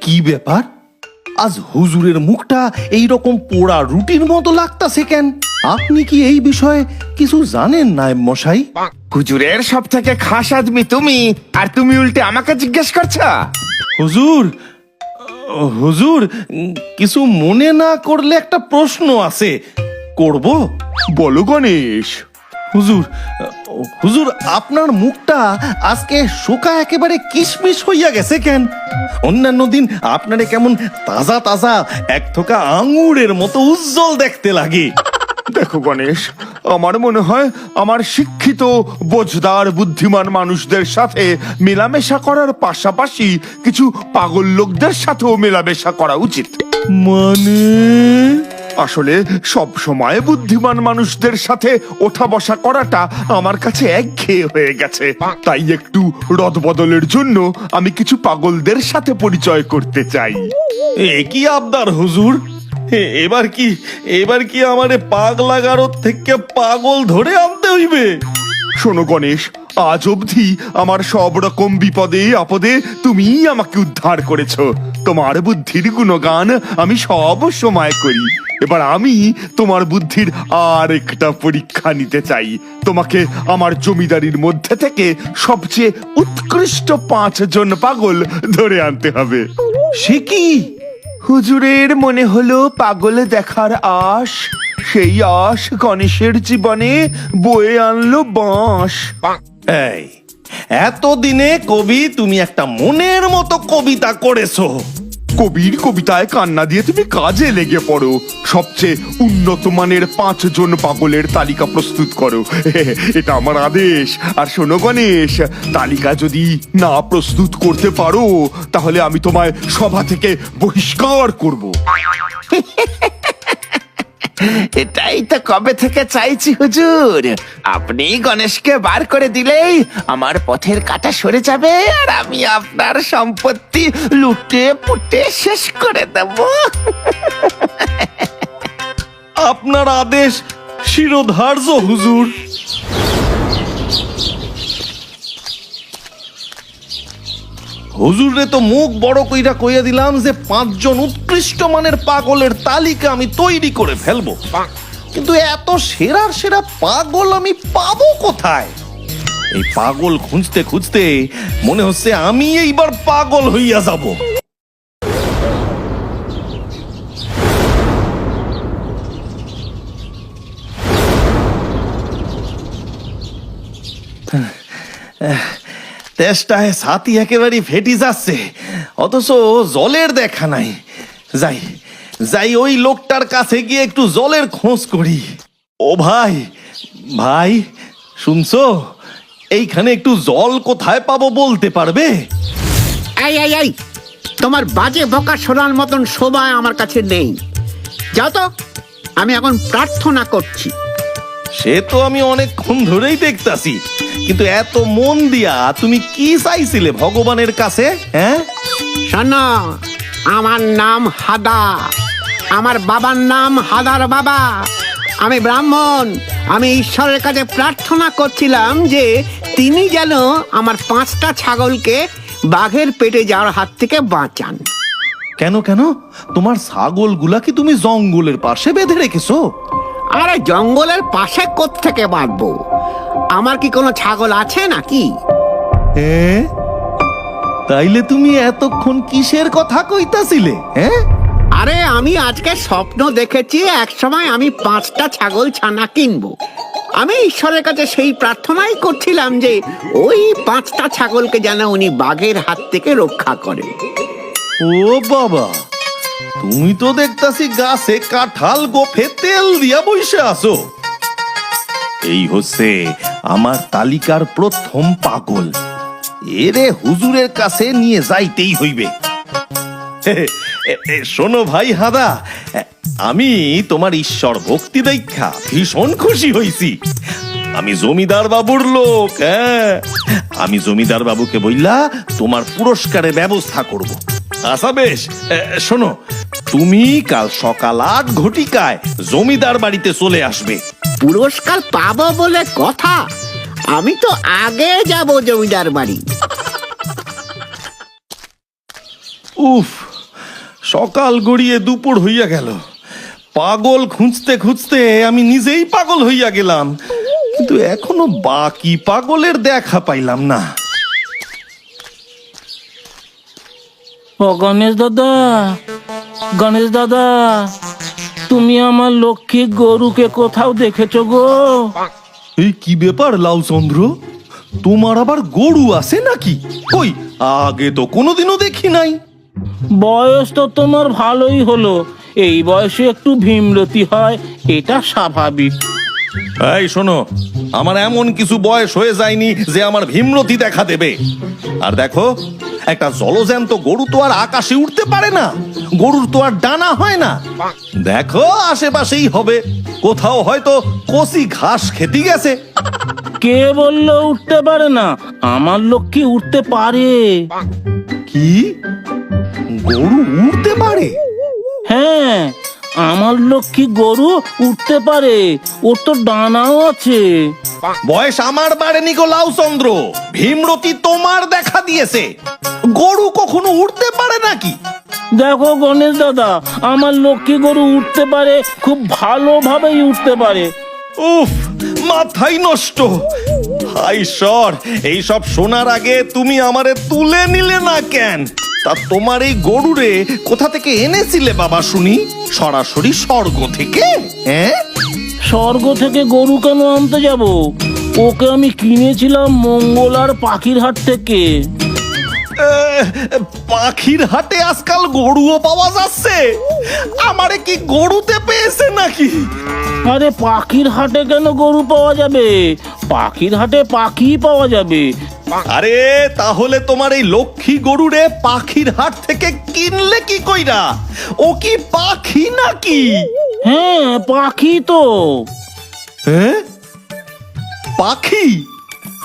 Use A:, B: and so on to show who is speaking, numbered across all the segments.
A: কি ব্যাপার, আজ হুজুরের মুখটা এইরকম পোড়া রুটির মতো লাগতাছে কেন? আপনি কি এই বিষয়ে কিছু জানেন নায়েব মশাই?
B: হুজুরের সব থেকে খাস আদমি তুমি, আর তুমি উল্টে আমাকে জিজ্ঞেস করছো?
A: হুজুর, হুজুর, কিছু মনে না করলে একটা প্রশ্ন আছে, করব?
B: বলো গণেশ।
A: হুজুর, হুজুর, আপনার মুখটা আজকে শোকা একেবারে কিশমিশ হইয়া গেছে কেন? অন্যান্য দিন আপনারে কেমন তাজা তাজা এক থোকা আঙ্গুরের মতো উজ্জ্বল দেখতে লাগে।
B: দেখো গণেশ, আমার মনে হয় আমার শিক্ষিত বোঝদার বুদ্ধিমান মানুষদের সাথে মেলামেশা করার পাশাপাশি কিছু পাগল লোকদের সাথেও মেলামেশা করা উচিত।
A: মানে?
B: আসলে সব সময় বুদ্ধিমান মানুষদের সাথে ওঠা বসা করাটা আমার কাছে একঘেয়ে হয়ে গেছে। তাই একটু রদবদলের জন্য আমি কিছু পাগলদের সাথে পরিচয় করতে চাই।
A: এ কি আবদার হুজুর? এবার কি আমারে পাগলা গারদ থেকে পাগল ধরে আনতে হইবে?
B: শোনো গণেশ, আজ অবধি আমার সব রকম বিপদে আপদে তুমিই আমাকে উদ্ধার করেছো। তোমার বুদ্ধির গুণগান আমি সব সময় করি। এবার আমি তোমার বুদ্ধির আর একটা পরীক্ষা নিতে চাই। তোমাকে আমার জমিদারির মধ্যে থেকে সবচেয়ে উৎকৃষ্ট 5 জন পাগল ধরে আনতে হবে।
A: সে কি?
B: হুজুরের মনে হলো পাগল দেখার আশ, সেই আশ গণেশের জীবনে বয়ে আনলো বাঁশ।
A: এই, এতদিনে কবি তুমি একটা মনের মতো কবিতা করেছো।
B: কবির কবিতায় কান্না দিয়ে তুমি কাজে লেগে পড়ো। সবচেয়ে উন্নত মানের 5 জন পাগলের তালিকা প্রস্তুত করো। এটা আমার আদেশ। আর শোনো গণেশ, তালিকা যদি না প্রস্তুত করতে পারো তাহলে আমি তোমায় সভা থেকে বহিষ্কার করব। এটাই তো কবে থেকে চাইছি হুজুর। আপনি গণেশকে বার করে দিলেই আমার পথের কাঁটা সরে যাবে, আর আমি আপনার সম্পত্তি লুটে পুটে শেষ করে দেব।
A: আপনার আদেশ শিরোধার্য হুজুর। হুজুরে তো মুখ বড় কইরা কইয়া দিলাম যে 5 জন উৎকৃষ্ট মানের পাগলের তালিকা আমি তৈরি করে ফেলবো, কিন্তু এত সেরার সেরা পাগল আমি পাবো কোথায়? এই পাগল খুঁজতে খুঁজতে মনে হচ্ছে আমি এইবার পাগল হইয়া যাব। তেষ্টায় ছাতি একেবারে ফেটি যাচ্ছে, অথচ জলের দেখা নাই। যাই যাই ওই লোকটার কাছে গিয়ে একটু জলের খোঁজ করি। ও ভাই, ভাই শুনছো? এইখানে একটু জল কোথায় পাবো বলতে পারবে?
C: এই এই এই, তোমার বাজে বকা শোনার মতন সময় আমার কাছে নেই। যাও তো, আমি এখন প্রার্থনা করছি।
A: সে তো আমি অনেকক্ষণ ধরেই দেখতাছি, কিন্তু এত মন দিয়া তুমি কি চাইছিলে ভগবানের কাছে? হ্যাঁ
C: শোনো, আমার নাম হাদা, আমার বাবার নাম হাদার বাবা। আমি ব্রাহ্মণ। আমি ঈশ্বরের কাছে প্রার্থনা করছিলাম যে তিনি যেন আমার 5টা ছাগলকে বাঘের পেটে যাওয়ার হাত থেকে বাঁচান।
A: কেন কেন? তোমার ছাগলগুলা কি তুমি জঙ্গলের পাশে বেঁধে রেখেছো?
C: আরে জঙ্গলের পাশে কোত্থেকে বাঁধবো? আমার কি কোনো ছাগল আছে নাকি?
A: হ্যাঁ, তাইলে তুমি এতক্ষণ কিসের কথা কইতাছিলে? হ্যাঁ,
C: আরে আমি আজকে স্বপ্ন দেখেছি একসময় আমি 5টা ছাগল ছানা কিনবো। আমি ঈশ্বরের কাছে সেই প্রার্থনাই করছিলাম যে ওই 5টা ছাগলকে যেন উনি বাঘের হাত থেকে রক্ষা করেন।
A: ও বাবা, তুমি তো দেখতাছি গাছে কাঁঠাল গোফে তেল দিয়া বসে আছো। এই হচ্ছে আমার তালিকার প্রথম পাগল। এরে হুজুরের কাছে নিয়ে যাইতেই হইবে। শোনো ভাই হাদা, আমি তোমার ঈশ্বর ভক্তি দেখা ভীষণ খুশি হইছি। আমি জমিদার বাবুর লোক। হ্যাঁ, আমি জমিদার বাবুকে বললা তোমার পুরস্কারের ব্যবস্থা করব। আচ্ছা বেশ, শোনো, তুমি কাল সকাল 8 ঘটিকায় জমিদার বাড়িতে চলে আসবে।
C: পুরস্কার পাবো বলে কথা? আমি তো আগে যাব জমিদার বাড়ি।
A: উফ, সকাল গড়িয়ে দুপুর হইয়া গেল। পাগল খুঁজতে খুঁজতে আমি নিজেই পাগল হইয়া গেলাম, কিন্তু এখনো বাকি পাগলের দেখা পাইলাম না।
D: ও গণেশ দাদা, গণেশ দাদা, তুমি আমার লক্ষ্মী গরুকে কোথাও দেখেছো গো?
A: এই কি ব্যাপার লাউ চন্দ্র, তোমার আবার গরু আছে নাকি? কই, আগে তো কোনোদিনও দেখি নাই।
D: বয়স তো তোমার ভালোই হলো, এই বয়সে একটু ভীমরতি হয়, এটা স্বাভাবিক।
A: এই শোনো, আমার এমন কিছু বয়স হয়ে যায়নি যে আমার ভীমরতি দেখা দেবে। আর দেখো, একটা জলজ্যান্ত গরু তো আর আকাশে উঠতে পারে না, গরুর তো আর ডানা হয় না। দেখো আশেপাশেই হবে, কোথাও হয়তো কচি ঘাস খেতে গেছে।
D: কে বললো উঠতে পারে না? আমার লক্ষ্মী উঠতে পারে।
A: কি, গরু উঠতে পারে?
D: হ্যাঁ, আমার লক্ষ্মী গরু উঠতে পারে, ওর তো ডানাও আছে।
A: বয়স আমার বাড়েনি গো লাউ চন্দ্র, ভীমরতি তোমার দেখা দিয়েছে। গরু কখনো উঠতে পারে নাকি?
D: দেখো গণেশ দাদা, আমার লক্ষ্মী গরু উঠতে পারে, খুব ভালোভাবেই উঠতে পারে।
A: উফ, মাথাই নষ্ট। হাই ঈশ্বর, এইসব শোনার আগে তুমি আমারে তুলে নিলে না কেন? তা তোমার এই গরুরে কোথা থেকে এনেছিলে বাবা শুনি? সরাসরি স্বর্গ থেকে? হ্যাঁ,
D: স্বর্গ থেকে গরু কেন আনতে যাব? ওকে আমি কিনেছিলাম মঙ্গলার পাখির হাট থেকে।
A: পাখির হাটে আজকাল গরুও পাওয়া যাচ্ছে? আমারে কি গরুতে পেয়েছে নাকি?
D: আরে পাখির হাটে কেন গরু পাওয়া যাবে? পাখির হাটে পাখি পাওয়া যাবে।
A: আরে তাহলে তোমার এই লক্ষ্মী গরুরে পাখির হাট থেকে কিনলে কি কইরা? ও কি পাখি নাকি?
D: হ্যাঁ, পাখি তো।
A: হ্যাঁ, পাখি?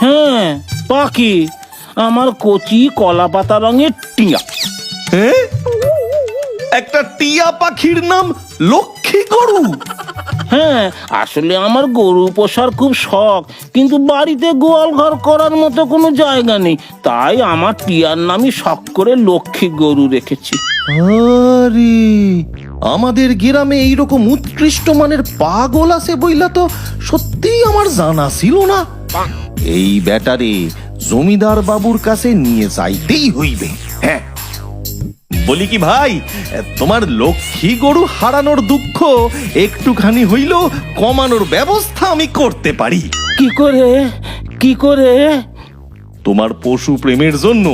D: হ্যাঁ, পাখি। আমার কচি কলা পাতা রঙের টিয়া।
A: হ্যাঁ, একটা টিয়া পাখির নাম লক্ষ্মী গরু?
D: হ্যাঁ, আসলে আমার গরু পোষার খুব শখ, কিন্তু বাড়িতে গোয়াল ঘর করার মতো কোনো জায়গা নেই, তাই আমার টিয়ার নামই শখ করে লক্ষ্মী গরু রেখেছি।
A: আরে, আমাদের গ্রামে এইরকম উৎকৃষ্ট মানের পাগল আছে বইলা তো সত্যিই আমার জানা ছিল না। এই ব্যাটারে জমিদার বাবুর কাছে নিয়ে যাইতেই হইবে। হ্যাঁ, বলি কি ভাই, তোমার লক্ষ্মী গরু হারানোর দুঃখ একটুখানি হইলেও কমানোর ব্যবস্থা আমি করতে পারি।
D: কি করে? কি করে?
A: তোমার পশু প্রেমের জন্য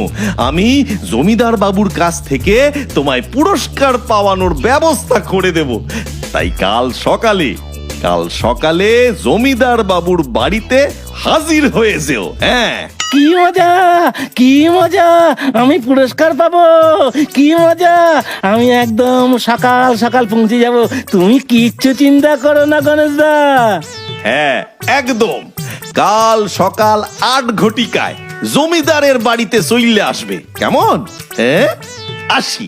A: আমি জমিদার বাবুর কাছ থেকে তোমায় পুরস্কার পাওয়ানোর ব্যবস্থা করে দেব। তাই কাল সকালে জমিদার বাবুর বাড়িতে হাজির হয়ে যেও। হ্যাঁ,
D: কি মজা, কি মজা, আমি পুরস্কার পাবো, কি মজা। আমি একদম সকাল সকাল পৌঁছে যাব, তুমি কিচ্ছু চিন্তা করো না গণেশদা।
A: হ্যাঁ, একদম কাল সকাল 8 ঘটিকায় জমিদারের বাড়িতে চলে আসবে, কেমন? হ্যাঁ, আসি।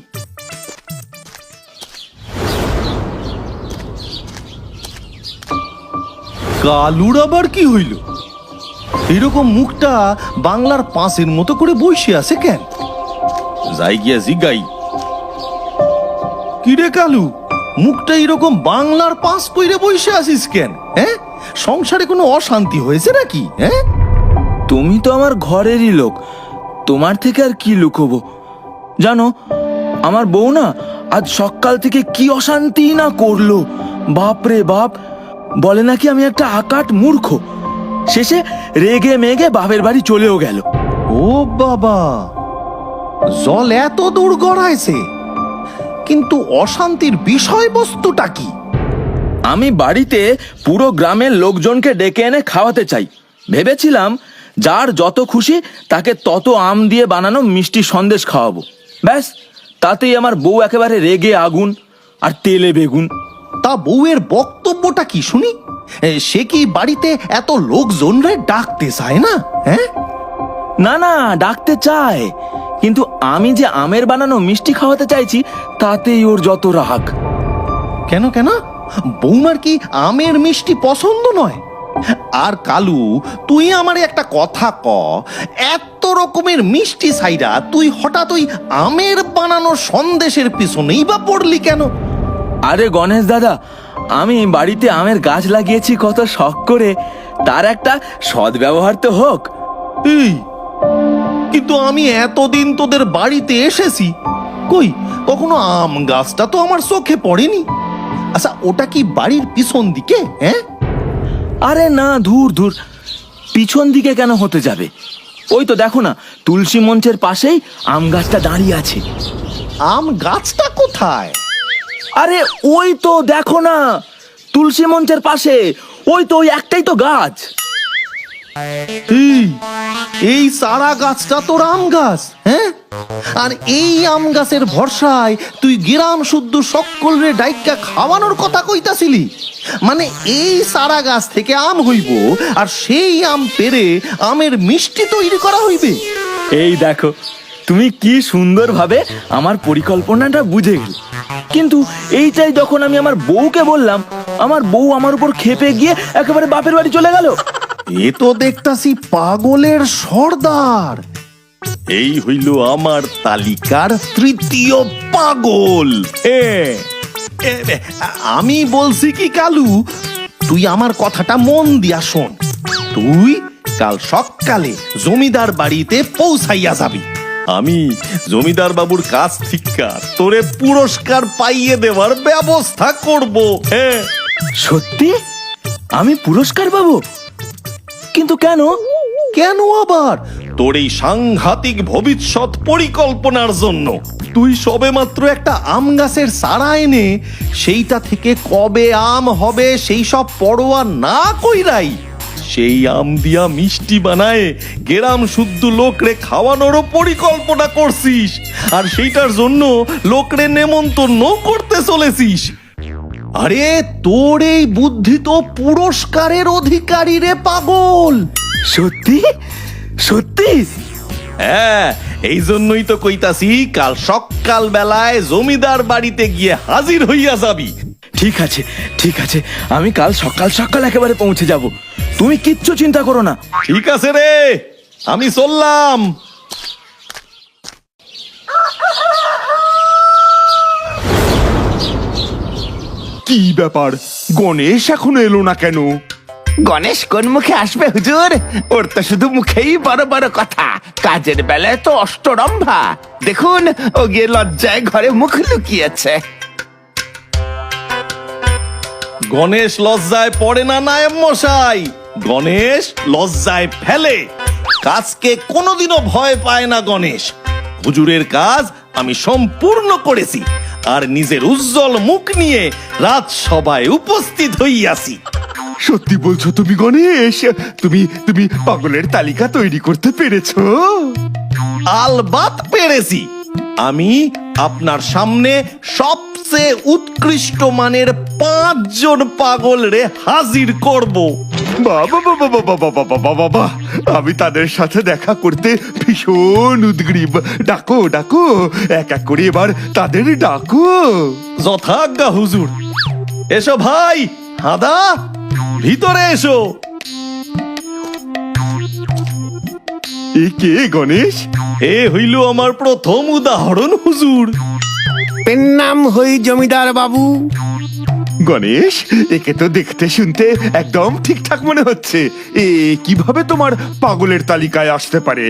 A: কালুর আবার কি হইল? এরকম মুখটা বাংলার পাঁচের মতো করে বসে আছে কেন? যাই গিয়া জিগাই। কিরে কালু, মুখটা এরকম বাংলার পাঁচ কইরে বসে আছিস কেন? হ্যাঁ, সংসারে কোনো অশান্তি হয়েছে নাকি? হ্যাঁ,
E: তুমি তো আমার ঘরেরই লোক, তোমার থেকে আর কি লুকোবো? জানো, আমার বউ না আজ সকাল থেকে কি অশান্তি না করলো, বাপ রে বাপ। বলে নাকি আমি একটা আকাট মূর্খ, শেষে রেগে মেগে বাপের বাড়ি চলেও গেল।
A: ও বাবা, জল এত দূর গড়াইছে, কিন্তু অশান্তির বিষয়বস্তুটা কি?
E: আমি বাড়িতে পুরো গ্রামের লোকজনকে ডেকে এনে খাওয়াতে চাই। ভেবেছিলাম যার যত খুশি তাকে তত আম দিয়ে বানানো মিষ্টি সন্দেশ খাওয়াবো। ব্যাস, তাতেই আমার বউ একেবারে রেগে আগুন আর তেলে বেগুন।
A: তা বউয়ের বক্তব্যটা কি শুনি? সে কি বাড়িতে এত লোকজনরে ডাকতে চায় না? হ্যাঁ,
E: না না, ডাকতে চায়, কিন্তু আমি যে আমের বানানো মিষ্টি খাওয়াতে চাইছি তাতেই ওর যত রাগ।
A: কেন কেন, বৌমার কি আমের মিষ্টি পছন্দ নয়? আর কালু, তুই আমারে একটা কথা ক, এত রকমের মিষ্টি সাইরা তুই হঠাৎ ওই আমের বানানো সন্দেশের পিছনেই বা পড়লি কেন?
E: আরে গণেশ দাদা, আমি বাড়িতে আমের গাছ লাগিয়েছি কত শখ করে, তার একটা সদ্ব্যবহার তো হোক।
A: এই, কিন্তু আমি এতদিন তোদের বাড়িতে এসেছি, কই কখনো আম গাছটা তো আমার চোখে পড়েনি। আচ্ছা, ওটা কি বাড়ির পিছন দিকে? হ্যাঁ,
E: আরে না, ধুর ধুর, পিছন দিকে কেন হতে যাবে? ওই তো দেখো না, তুলসী মঞ্চের পাশেই আম গাছটা দাঁড়িয়ে আছে।
A: আম গাছটা কোথায়?
E: আরে ওই তো দেখো না, তুলসী মঞ্চের পাশে, ওই তো, ওই একটাই তো গাছ।
A: এই চারা গাছটা তোর আম গাছ? হ্যাঁ, আর এই আম গাছের ভরসায় তুই গ্রাম শুদ্ধ সকলরে ডাইকা খাওয়ানোর কথা কইতাছিলি? মানে এই চারা গাছ থেকে আম হইব, আর সেই আম পেরে আমের মিষ্টি তৈরি করা হইবে।
E: এই দেখো, তুমি কি সুন্দরভাবে আমার পরিকল্পনাটা বুঝে গেলে। কিন্তু এইটাই যখন আমি আমার বউকে বললাম, আমার বউ আমার উপর ক্ষেপে গিয়ে একেবারে বাপের বাড়ি চলে গেল।
A: এ তো দেখতাছি পাগলের সর্দার। এই হইল আমার তালিকার তৃতীয় পাগল। আমি বলছি কি কালু, তুই আমার কথাটা মন দিয়া শোন। তুই কাল সকালে জমিদার বাড়িতে পৌঁছাইয়া যাবি। আমি জমিদার বাবুর কাছ থেকে তোরে পুরস্কার পাইয়ে দেওয়ার ব্যবস্থা করব। হ্যাঁ,
E: সত্যি? আমি পুরস্কার পাবো? কিন্তু কেন?
A: কেন আবার? তোর এই সাংঘাতিক ভবিষ্যৎ পরিকল্পনার জন্য। তুই সবেমাত্র একটা আম গাছের চারা এনে সেইটা থেকে কবে আম হবে সেই সব পরোয়া না কইরাই সেই আম দিয়া মিষ্টি বানায় গ্রাম শুদ্ধ লোকরে খাওয়ানোরও পরিকল্পনা করছিস, আর সেইটার জন্য লোকরে নেমন্তন্ন করতে চলেছিস। আরে তোর এই বুদ্ধি তো পুরস্কারের অধিকারী রে পাগল।
E: সত্যি? সত্যি?
A: হ্যাঁ, এই জন্যই তো কইতাছি কাল সকাল বেলায় জমিদার বাড়িতে গিয়ে হাজির হইয়া যাবি।
E: ঠিক আছে, ঠিক আছে, আমি কাল সকাল সকাল একেবারে পৌঁছে যাব, তুমি কিচ্ছু চিন্তা করো না।
A: ঠিক আছে রে, আমি চললাম।
B: কি ব্যাপার, গণেশ এখনো এলো না কেন?
C: গণেশ কোন মুখে আসবে হুজুর? ওর তো শুধু মুখেই বড় বড় কথা, কাজের বেলায় তো অষ্টরম্ভা। দেখুন, ও গিয়ে লজ্জায় ঘরে মুখ লুকিয়েছে।
A: গণেশ লজ্জায় পড়ে না নায়েব মশাই, গণেশ লজ্জায় ফেলে। কাজকে কোনোদিনও ভয় পায় না গণেশ। হুজুরের কাজ আমি সম্পূর্ণ করেছি, আর নিজের উজ্জ্বল মুখ নিয়ে রাজসভায় উপস্থিত হইয়াছি।
B: সত্যি বলছো তুমি গণেশ? তুমি তুমি পাগলের তালিকা তৈরি করতে পেরেছো?
A: আলবাত পেরেছি। আমি আপনার সামনে সবচেয়ে উৎকৃষ্ট মানের 5 জন পাগল রে হাজির করব।
B: বাবা বাবা বাবা বাবা বাবা বাবা, আমি তাদের সাথে দেখা করতে ভীষণ উদগ্রীব। ডাকো ডাকো, এক এক করে এবার তাদের ডাকো।
A: যথাজ্ঞা হুজুর। এসো ভাই হাদা, ভিতরে এসো।
B: এ কে গণেশ?
A: এ হইল আমার প্রথম উদাহরণ হুজুর।
C: পেন নাম হই জমিদার বাবু।
B: গণেশ, একে তো দেখতে শুনতে একদম ঠিকঠাক মনে হচ্ছে। এ কিভাবে তোমার পাগলের তালিকায় আসতে পারে?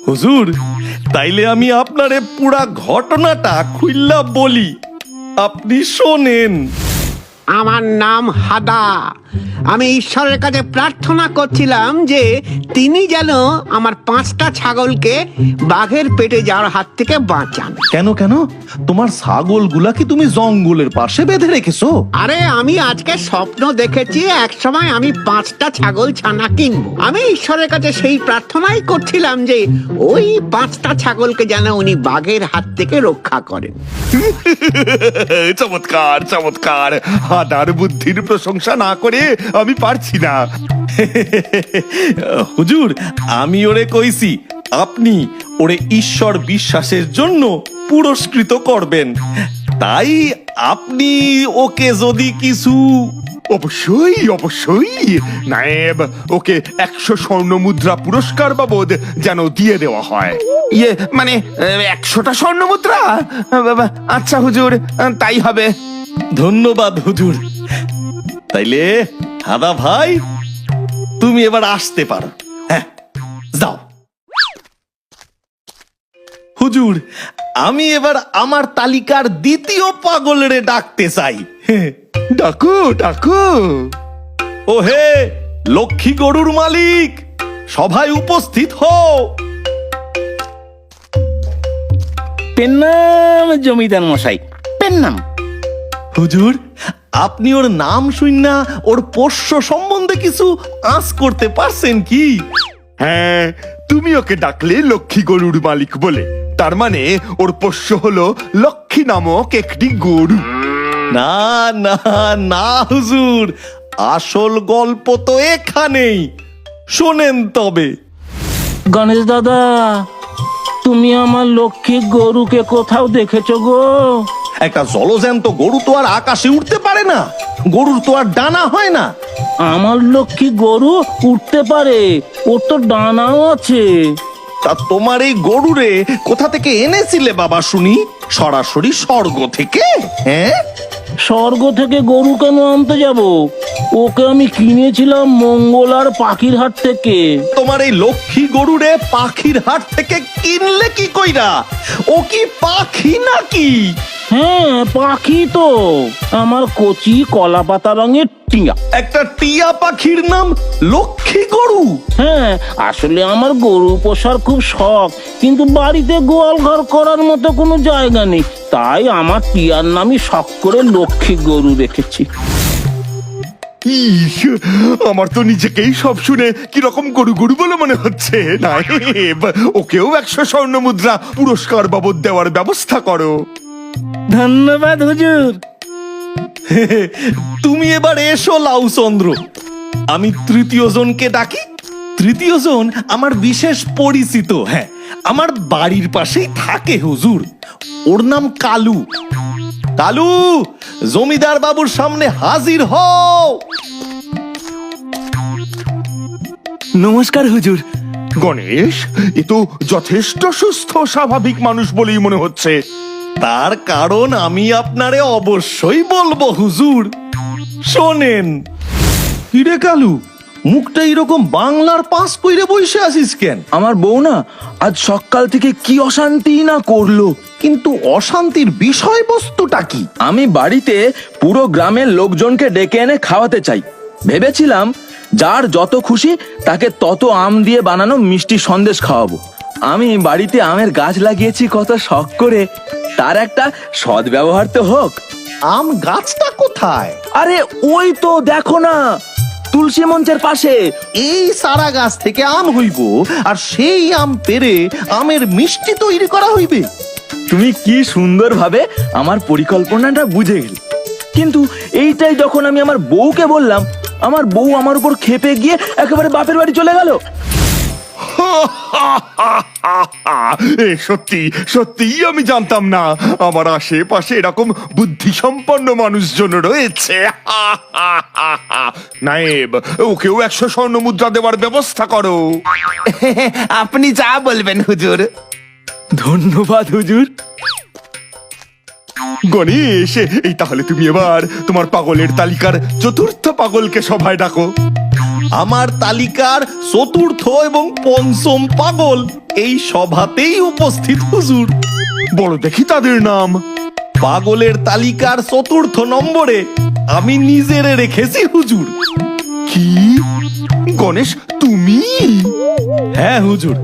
A: হুজুর, তাইলে আমি আপনারে পুরা ঘটনাটা খুইল্লা বলি, আপনি শোনেন।
C: আমার নাম হাদা। আমি ঈশ্বরের কাছে প্রার্থনা করছিলাম যে তিনি যেন আমার 5টা ছাগলকে বাঘের পেটে যাওয়ার হাত থেকে বাঁচান।
A: কেন কেন? তোমার ছাগলগুলা কি তুমি জঙ্গলের পাশে বেঁধে রেখেছো?
C: আরে আমি আজকে স্বপ্ন দেখেছি এক সময় আমি 5টা ছাগল ছানা কিনবো। আমি ঈশ্বরের কাছে সেই প্রার্থনাই করছিলাম যে ওই 5টা ছাগলকে যেন উনি বাঘের হাত থেকে রক্ষা করেন।
B: চমৎকার চমৎকার, হাদার বুদ্ধির প্রশংসা না করে আমি পারছি না।
A: হুজুর, আমি ওরে কইছি আপনি ওরে ঈশ্বর বিশ্বাসের জন্য পুরস্কৃত করবেন, তাই আপনি ওকে যদি কিছু
B: অবশ্যই অবশ্যই নায়েব, ওকে 100 স্বর্ণ মুদ্রা পুরস্কার বাবদ যেন দিয়ে দেওয়া হয়।
F: ইয়ে মানে 100টা স্বর্ণ মুদ্রা? আচ্ছা হুজুর, তাই হবে।
A: ধন্যবাদ হুজুর। তাইলে হাদা ভাই, তুমি এবার আসতে পারো। হ্যাঁ, যাও। হুজুর, আমি এবার আমার তালিকার দ্বিতীয় পাগলরে ডাকতে চাই।
B: ডাকো ডাকো।
A: ও হে লক্ষ্মী গরুর মালিক, সভায় উপস্থিত হও।
D: পেন্নাম জমিদার মশাই, পেন্নাম।
A: হুজুর, আপনি ওর নাম শুননা ওর পোষ্য সম্বন্ধে কিছু আঁচ করতে পারছেন কি?
B: হ্যাঁ, তুমি ওকে ডাকলে লক্ষ্মী গরুর মালিক বলে, তার মানে ওর পোষ্য হলো লক্ষ্মী নামক একটি গরু।
A: না না না হুজুর, আসল গল্প তো এখানেই, শোনেন তবে।
D: গণেশ দাদা, তুমি আমার লক্ষ্মী গরুকে কোথাও দেখেছো গো?
A: একটা জলজ্যান্ত গরু তো আর আকাশে উঠতে পারে না, গরুর তো আর ডানা হয় না।
D: আমার লক্ষ্মী গরু উঠতে পারে, ওর তো ডানাও আছে।
A: তা তোমার এই গরুরে কোথা থেকে এনেছিলে বাবা শুনি? সরাসরি স্বর্গ থেকে? হ্যাঁ,
D: স্বর্গ থেকে গরু কেন আনতে যাব? ওকে আমি কিনেছিলাম মঙ্গলার পাখির হাট থেকে।
A: তোমার এই লক্ষ্মী গরুরে পাখির হাট থেকে কিনলে কি কইরা? ও কি পাখি নাকি?
D: হ্যাঁ, পাখি তো, আমার কচি কলা পাতা রঙের টিয়া।
A: একটা টিয়া পাখির নাম লক্ষ্মী গরু?
D: হ্যাঁ, আসলে আমার গরু পোষার খুব শখ, কিন্তু বাড়িতে গোয়াল ঘর করার মতো কোনো জায়গা নেই, তাই আমার টিয়ার নামই শখ করে লক্ষ্মী গরু রেখেছি।
B: ইস, আমার তো নিজেকেই সব শুনে কিরকম গরু গরু বলে মনে হচ্ছে। নায়েব, ওকেও 100 স্বর্ণ মুদ্রা পুরস্কার বাবদ দেওয়ার ব্যবস্থা করো।
D: ধন্যবাদ হুজুর।
A: তুমি এবার এসো লাউচন্দ্র, আমি তৃতীয় জনকে ডাকি। তৃতীয় জন আমার বিশেষ পরিচিত, হ্যাঁ, আমার বাড়ির পাশেই থাকে হুজুর। ওর নাম কালু। কালু, জমিদার বাবুর সামনে হাজির হও।
E: নমস্কার হুজুর।
B: গণেশ, এ তো যথেষ্ট সুস্থ স্বাভাবিক মানুষ বলেই মনে হচ্ছে।
A: তার কারণ আমি আপনারে অবশ্যই বলবো হুজুর, শোনেন। হিরে কালু, মুখটা এরকম বাংলার পাস কইরে বসে আছিস কেন?
E: আমার বউ না আজ সকাল থেকে কি অশান্তি না করলো।
A: কিন্তু অশান্তির বিষয়বস্তুটা কি?
E: আমি বাড়িতে পুরো গ্রামের লোকজনকে ডেকে এনে খাওয়াতে চাই। ভেবেছিলাম যার যত খুশি তাকে তত আম দিয়ে বানানো মিষ্টি সন্দেশ খাওয়াবো। আমি বাড়িতে আমের গাছ লাগিয়েছি কত শখ করে, তার একটা সদ্ব্যবহার তো হোক।
A: আম গাছটা কোথায়?
E: আরে ওই তো দেখো না, তুলসী মঞ্চের পাশে।
A: এই সারা গাছ থেকে আম হইব, আর সেই আম পেরে আমের মিষ্টি তৈরি করা হইবে।
E: তুমি কি সুন্দরভাবে আমার পরিকল্পনাটা বুঝে গেলে। কিন্তু এইটাই যখন আমি আমার বউকে বললাম, আমার বউ আমার উপর ক্ষেপে গিয়ে একেবারে বাপের বাড়ি চলে গেল।
B: এ সত্যি সত্যি আমি জানতাম না আমার আশেপাশে এরকম বুদ্ধিসম্পন্ন মানুষজন রয়েছে। নায়েব, ওকেও 100 স্বর্ণ মুদ্রা দেওয়ার ব্যবস্থা করো।
F: আপনি যা বলবেন হুজুর।
E: ধন্যবাদ হুজুর।
B: গণেশ, এই তাহলে তুমি এবার তোমার পাগলের তালিকার চতুর্থ পাগলকে সভায় ডাকো।
A: আমার তালিকার চতুর্থ এবং পঞ্চম পাগল এই সভাতেই উপস্থিত হুজুর।
B: বড় দেখি তাদের নাম।
A: পাগলের তালিকার চতুর্থ নম্বরে আমি নিজেরে রেখেছি হুজুর।
B: কি গণেশ, তুমি?
A: হ্যাঁ হুজুর,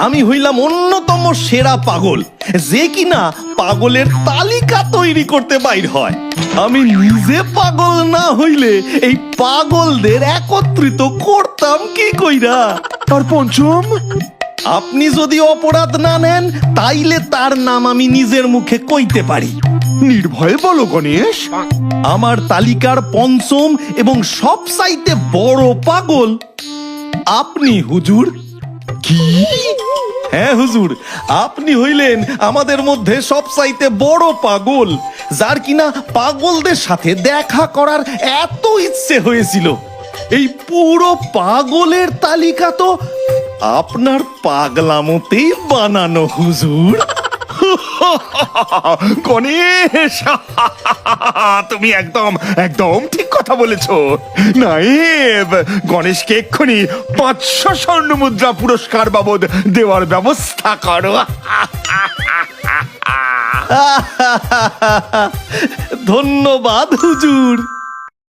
A: আমি হইলাম অন্যতম সেরা পাগল, যে কিনা পাগলের তালিকা তৈরি করতে বাইর হয়। আমি নিজে পাগল না হইলে এই পাগলদের একত্রিত করতাম কি কইরা?
B: আর পঞ্চম?
A: আপনি যদি অপরাধ না নেন, তাইলে তার নাম আমি নিজের মুখে কইতে পারি।
B: নির্ভয়ে বলো গণেশ।
A: আমার তালিকার পঞ্চম এবং সবচাইতে বড় পাগল আপনি হুজুর।
B: কি?
A: হ্যাঁ হুজুর, আপনি হইলেন আমাদের মধ্যে সবচাইতে বড় পাগল, যার কিনা পাগলদের সাথে দেখা করার এত ইচ্ছে হয়েছিল। এই পুরো পাগলের তালিকা তো আপনার পাগলামতেই বানানো হুজুর।
B: গণেশ, তুমি একদম একদম ঠিক কথা বলেছো। নায়েব, গণেশকে এক্ষুনি 500 স্বর্ণ মুদ্রা পুরস্কার বাবদ দেওয়ার ব্যবস্থা করো।
A: ধন্যবাদ হুজুর।